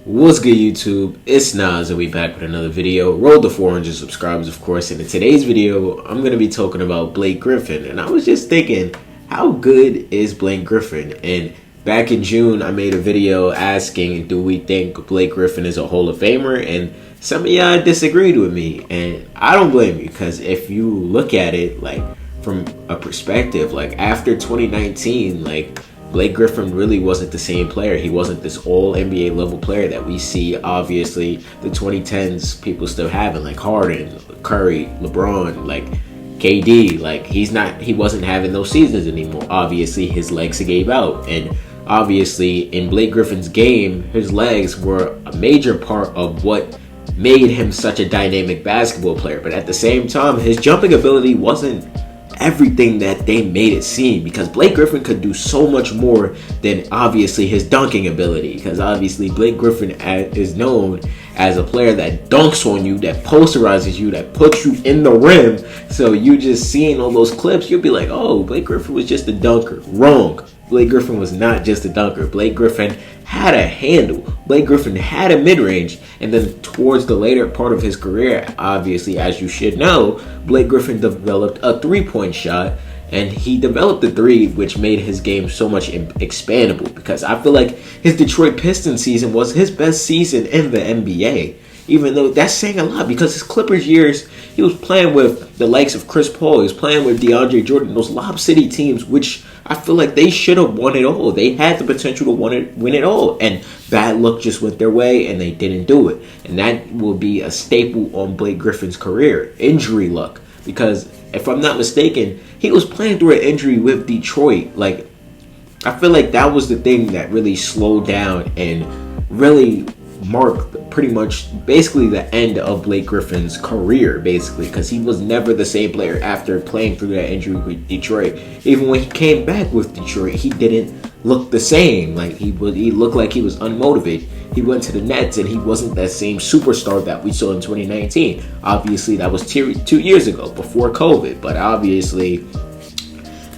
What's good, YouTube? It's Nas, and we back with another video. Roll the 400 subscribers, of course. And in today's video, I'm going to be talking about Blake Griffin. And I was just thinking, how good is Blake Griffin? And back in June, I made a video asking, do we think Blake Griffin is a Hall of Famer? And some of y'all disagreed with me. And I don't blame you, because if you look at it, like, from a perspective, like, after 2019, like, Blake Griffin really wasn't the same player. He wasn't this all NBA level player that we see, obviously, the 2010s people still having, like Harden, Curry, LeBron, like KD. Like, he wasn't having those seasons anymore. Obviously, his legs gave out. And obviously, in Blake Griffin's game, his legs were a major part of what made him such a dynamic basketball player. But at the same time, his jumping ability wasn't everything that they made it seem, because Blake Griffin could do so much more than obviously his dunking ability, because obviously Blake Griffin is known as a player that dunks on you, that posterizes you, that puts you in the rim. So you just seeing all those clips, you'll be like, oh, Blake Griffin was just a dunker. Wrong. Blake Griffin was not just a dunker. Blake Griffin had a handle. Blake Griffin had a mid-range. And then towards the later part of his career, obviously, as you should know, Blake Griffin developed a three-point shot. And he developed the three, which made his game so much expandable. Because I feel like his Detroit Pistons season was his best season in the NBA. Even though that's saying a lot, because his Clippers years, he was playing with the likes of Chris Paul. He was playing with DeAndre Jordan, those Lob City teams, which I feel like they should have won it all. They had the potential to win it all. And bad luck just went their way, and they didn't do it. And that will be a staple on Blake Griffin's career. Injury luck. Because if I'm not mistaken, he was playing through an injury with Detroit. Like, I feel like that was the thing that really slowed down and really marked pretty much basically the end of Blake Griffin's career, basically, because he was never the same player after playing through that injury with Detroit. Even when he came back with Detroit, he didn't look the same. Like, he looked like he was unmotivated. He went to the Nets and he wasn't that same superstar that we saw in 2019. Obviously, that was 2 years ago, before COVID. But obviously,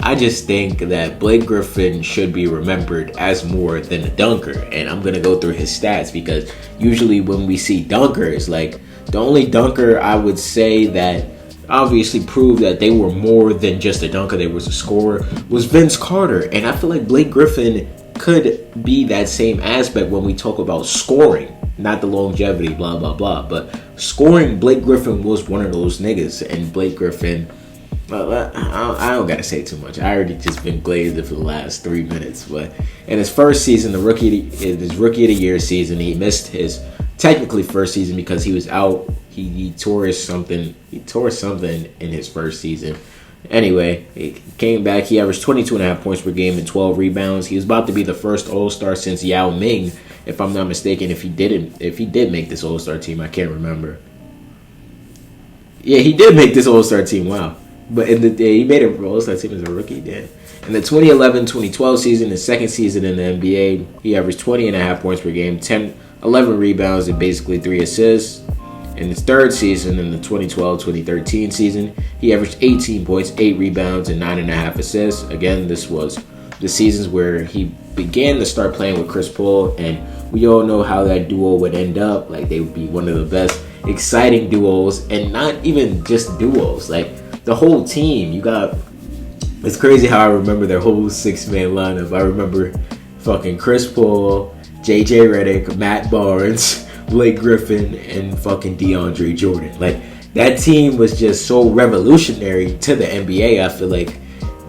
I just think that Blake Griffin should be remembered as more than a dunker. And I'm going to go through his stats, because usually when we see dunkers, like, the only dunker I would say that obviously proved that they were more than just a dunker, they was a scorer, was Vince Carter. And I feel like Blake Griffin could be that same aspect when we talk about scoring, not the longevity, blah, blah, blah. But scoring, Blake Griffin was one of those niggas. And Blake Griffin, well, I don't gotta say too much. I already just been glazed for the last 3 minutes. But in his first season, his rookie of the year season, he missed his technically first season because he was out. He tore something. He tore something in his first season. Anyway, he came back. He averaged 22.5 points per game and 12 rebounds. He was about to be the first All-Star since Yao Ming, if I'm not mistaken. If he did make this All-Star team, I can't remember. Yeah, he did make this All-Star team. Wow. But he made an All-Star team as a rookie, damn. In the 2011-2012 season, his second season in the NBA, he averaged 20.5 points per game, 11 rebounds, and basically 3 assists. In his third season, in the 2012-2013 season, he averaged 18 points, 8 rebounds, and 9.5 assists. Again, this was the seasons where he began to start playing with Chris Paul, and we all know how that duo would end up. Like, they would be one of the best exciting duos, and not even just duos. Like, the whole team, it's crazy how I remember their whole 6-man lineup. I remember fucking Chris Paul, JJ Redick, Matt Barnes, Blake Griffin, and fucking DeAndre Jordan. Like, that team was just so revolutionary to the NBA. I feel like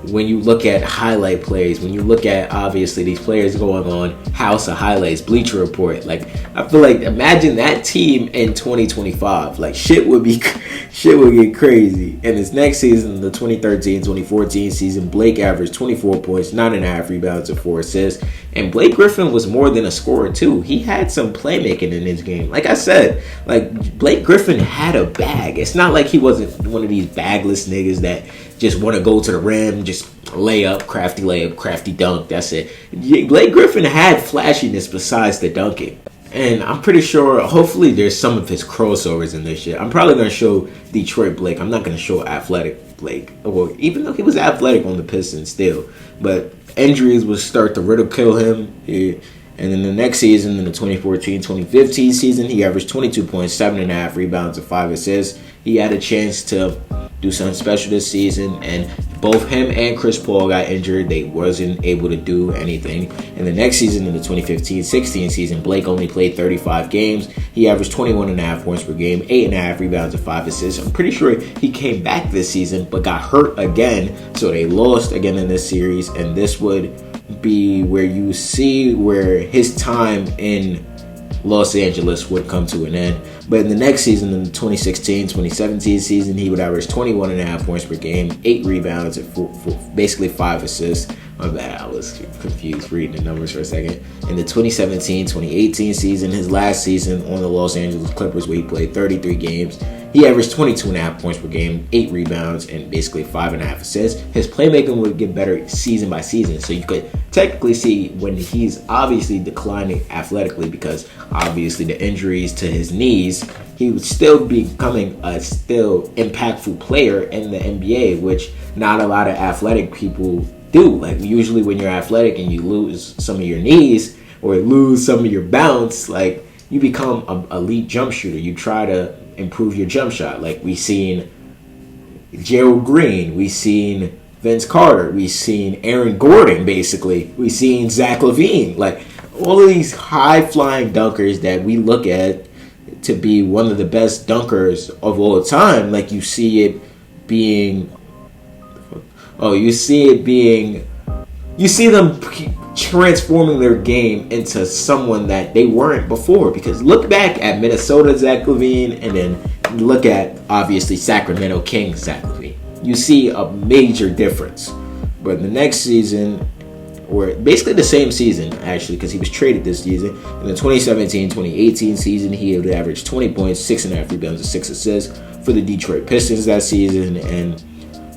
when you look at highlight plays, when you look at obviously these players going on House of Highlights, Bleacher Report, like, I feel like, imagine that team in 2025. Like, shit would get crazy. And this next season, the 2013-2014 season, Blake averaged 24 points, 9.5 rebounds, and 4 assists. And Blake Griffin was more than a scorer too. He had some playmaking in his game. Like I said, like, Blake Griffin had a bag. It's not like he wasn't one of these bagless niggas that just want to go to the rim, just layup, crafty dunk, that's it. Blake Griffin had flashiness besides the dunking. And I'm pretty sure, hopefully, there's some of his crossovers in this shit. I'm probably going to show Detroit Blake. I'm not going to show athletic Blake. Well, even though he was athletic on the Pistons still. But injuries will start to ridicule him. And then the next season, in the 2014-2015 season, he averaged 22 points, 7.5 rebounds, and 5 assists. He had a chance to do something special this season, and both him and Chris Paul got injured. They wasn't able to do anything. And the next season, in the 2015-16 season, Blake only played 35 games. He averaged 21.5 points per game, 8.5 rebounds, and 5 assists. I'm pretty sure he came back this season, but got hurt again, so they lost again in this series, and this would be where you see where his time in Los Angeles would come to an end. But in the next season, in the 2016-2017 season, he would average 21.5 points per game, 8 rebounds, and basically 5 assists. My bad, I was confused reading the numbers for a second. In the 2017-2018 season, his last season on the Los Angeles Clippers, where he played 33 games, he averaged 22.5 points per game, 8 rebounds, and basically 5.5 assists. His playmaking would get better season by season, so you could technically see when he's obviously declining athletically because obviously the injuries to his knees, he would still be becoming a still impactful player in the NBA, which not a lot of athletic people do. Like usually when you're athletic and you lose some of your knees or lose some of your bounce, like you become an elite jump shooter. You try to improve your jump shot. Like we seen Gerald Green, we seen Vince Carter, we seen Aaron Gordon, basically. We seen Zach LaVine. Like all of these high flying dunkers that we look at to be one of the best dunkers of all time. Like you see it being you see them transforming their game into someone that they weren't before. Because look back at Minnesota Zach LaVine, and then look at obviously Sacramento Kings Zach LaVine. You see a major difference. But in the next season, or basically the same season actually, because he was traded this season, in the 2017-2018 season, he had averaged 20 points, 6.5 rebounds, and 6 assists for the Detroit Pistons that season. And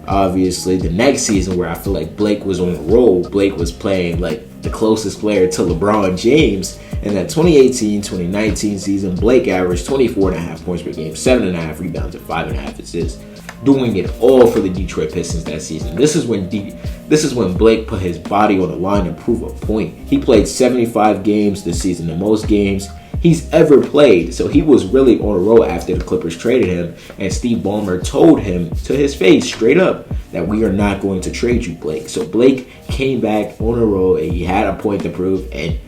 obviously the next season, where I feel like Blake was on a roll, Blake was playing like the closest player to LeBron James. In that 2018-2019 season, Blake averaged 24.5 points per game, 7.5 rebounds, and 5.5 assists, doing it all for the Detroit Pistons that season. This is when Blake put his body on the line to prove a point. He played 75 games this season, the most games he's ever played. So he was really on a roll after the Clippers traded him, and Steve Ballmer told him to his face straight up that we are not going to trade you, Blake. So Blake came back on a roll, and he had a point to prove, and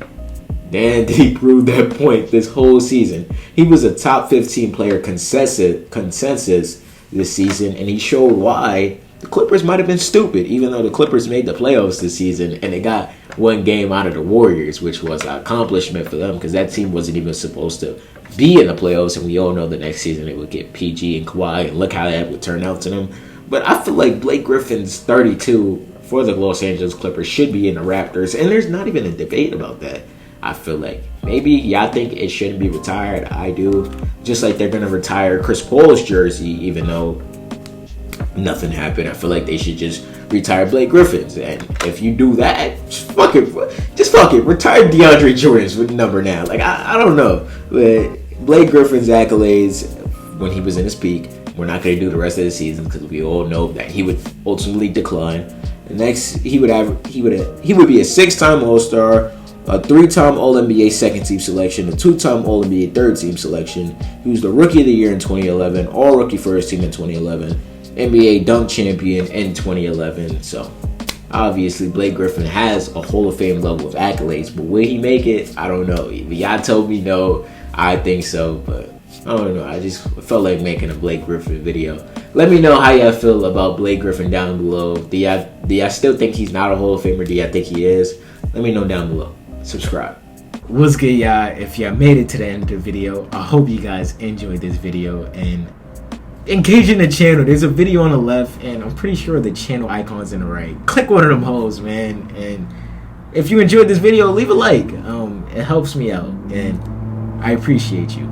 then did he prove that point this whole season. He was a top 15 player consensus this season, and he showed why the Clippers might have been stupid, even though the Clippers made the playoffs this season and they got one game out of the Warriors, which was an accomplishment for them because that team wasn't even supposed to be in the playoffs, and we all know the next season it would get PG and Kawhi, and look how that would turn out to them. But I feel like Blake Griffin's 32 for the Los Angeles Clippers should be in the Raptors, and there's not even a debate about that. I feel like maybe y'all think it shouldn't be retired. I do. Just like they're going to retire Chris Paul's jersey, even though nothing happened. I feel like they should just retire Blake Griffin's. And if you do that, just fuck it. Retire DeAndre Jordan's number now. Like, I don't know. But Blake Griffin's accolades when he was in his peak, we're not going to do the rest of the season because we all know that he would ultimately decline. The next, he would be a 6-time All-Star, a 3-time All-NBA second-team selection, a 2-time All-NBA third-team selection. He was the Rookie of the Year in 2011, All-Rookie First Team in 2011, NBA Dunk Champion in 2011. So, obviously, Blake Griffin has a Hall of Fame level of accolades, but will he make it? I don't know. Y'all told me no. I think so, but I don't know. I just felt like making a Blake Griffin video. Let me know how y'all feel about Blake Griffin down below. Do y'all still think he's not a Hall of Famer? Do y'all think he is? Let me know down below. Subscribe. What's good, y'all? If y'all made it to the end of the video, I hope you guys enjoyed this video and engage in the channel. There's a video on the left, and I'm pretty sure the channel icon's in the right. Click one of them holes, man. And if you enjoyed this video, leave a like. It helps me out, and I appreciate you.